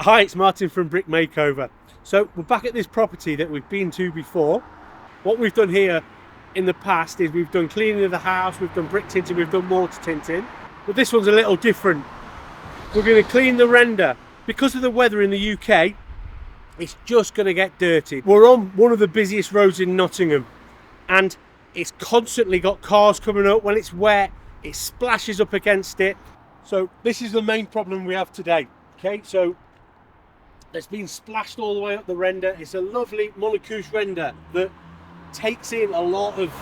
Hi, it's Martin from Brick Makeover. So we're back at this property that we've been to before. What we've done here in the past is we've done cleaning of the house, we've done brick tinting, we've done mortar tinting. But this one's a little different. We're going to clean the render. Because of the weather in the UK, it's just going to get dirty. We're on one of the busiest roads in Nottingham and it's constantly got cars coming up. When it's wet, it splashes up against it. So this is the main problem we have today. Okay, so it's been splashed all the way up the render. It's a lovely monocouche render that takes in a lot of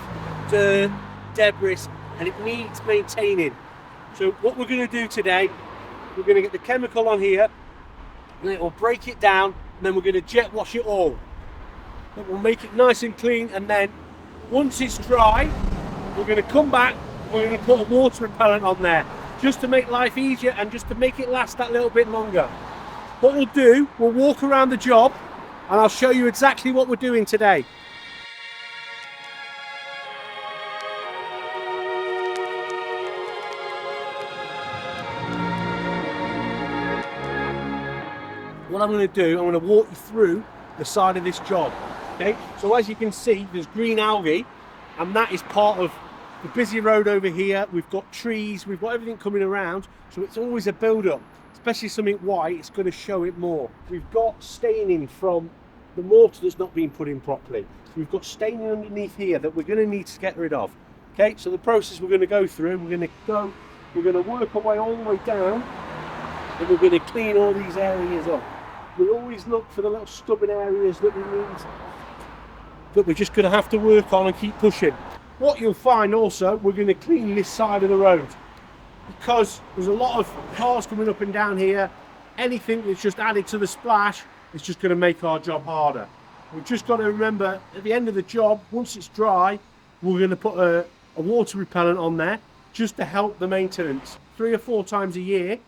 dirt, debris, and it needs maintaining. So what we're going to do today, we're going to get the chemical on here, and it will break it down, and then we're going to jet wash it all. It will make it nice and clean, and then once it's dry, we're going to come back, we're going to put a water repellent on there, just to make life easier and just to make it last that little bit longer. What we'll do, we'll walk around the job and I'll show you exactly what we're doing today. What I'm going to do, I'm going to walk you through the side of this job. Okay, so as you can see, there's green algae, and that is part of the busy road over here. We've got trees, we've got everything coming around, so it's always a build-up. Especially something white, it's going to show it more. We've got staining from the mortar that's not been put in properly. We've got staining underneath here that we're going to need to get rid of. Okay, so the process we're going to go through, we're going to work our way all the way down, and we're going to clean all these areas up. We always look for the little stubborn areas that we need, that we're just going to have to work on and keep pushing. What you'll find also, we're going to clean this side of the road, because there's a lot of cars coming up and down here. Anything that's just added to the splash is just going to make our job harder. We've just got to remember, at the end of the job, once it's dry, we're going to put a water repellent on there just to help the maintenance 3 or 4 times a year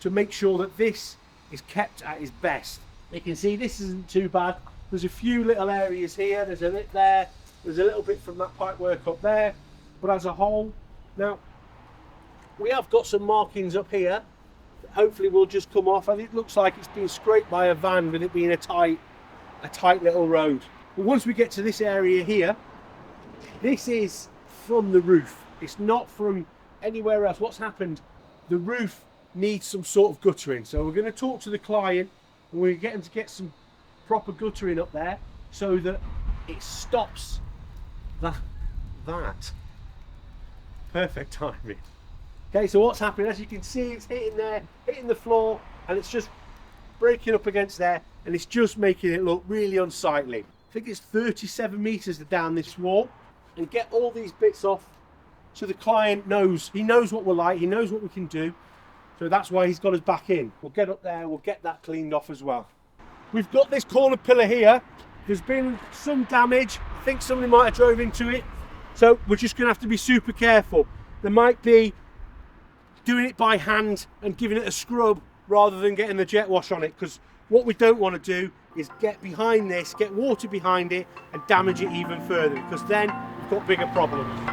to make sure that this is kept at its best. You can see this isn't too bad. There's a few little areas here, there's a bit there, there's a little bit from that pipe work up there, but as a whole, now we have got some markings up here that hopefully will just come off, and it looks like it's been scraped by a van with it being a tight little road. But once we get to this area here, this is from the roof. It's not from anywhere else. What's happened, the roof needs some sort of guttering. So we're going to talk to the client and we're getting to get some proper guttering up there so that it stops that. Perfect timing. Okay, so what's happening, as you can see, it's hitting there, hitting the floor, and it's just breaking up against there, and it's just making it look really unsightly. I think it's 37 meters down this wall, and get all these bits off so the client knows, he knows what we're like, he knows what we can do, so that's why he's got us back in. We'll get up there, we'll get that cleaned off as well. We've got this corner pillar here. There's been some damage. I think somebody might have drove into it, so we're just going to have to be super careful. There might be doing it by hand and giving it a scrub rather than getting the jet wash on it, because what we don't want to do is get behind this, get water behind it and damage it even further, because then we've got bigger problems.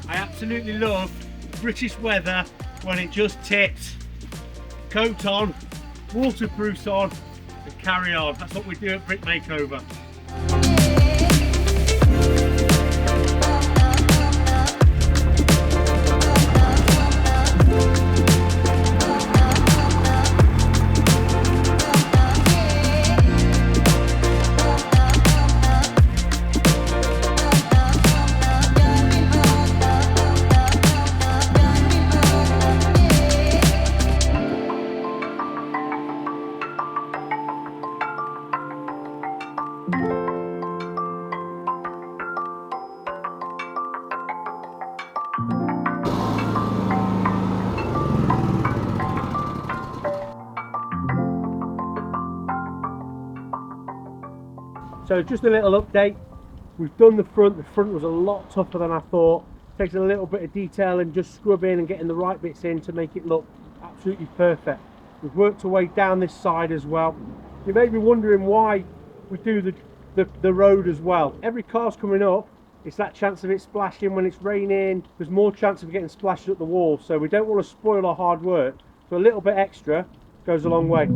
Absolutely love British weather when it just tips. Coat on, waterproofs on, and carry on. That's what we do at Brick Makeover. So just a little update. We've done the front. The front was a lot tougher than I thought. Takes a little bit of detail and just scrubbing and getting the right bits in to make it look absolutely perfect. We've worked our way down this side as well. You may be wondering why we do the road as well. Every car's coming up, it's that chance of it splashing when it's raining. There's more chance of getting splashes up the wall, so we don't want to spoil our hard work. So a little bit extra goes a long way.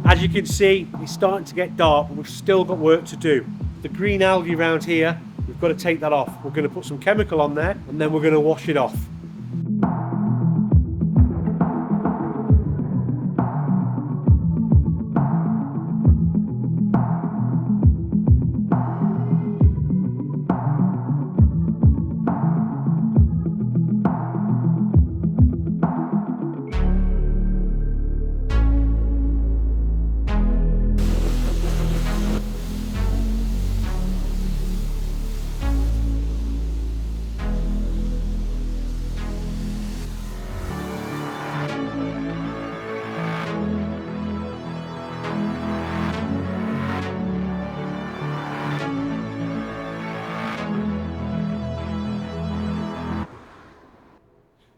As you can see, it's starting to get dark, but we've still got work to do. The green algae around here, we've got to take that off. We're going to put some chemical on there and then we're going to wash it off.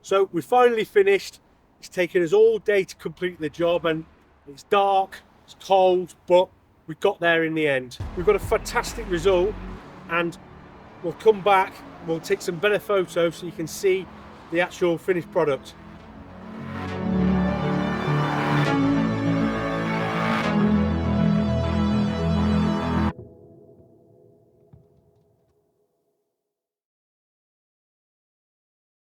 So we finally finished. It's taken us all day to complete the job, and it's dark, it's cold, but we got there in the end. We've got a fantastic result, and we'll come back, we'll take some better photos so you can see the actual finished product.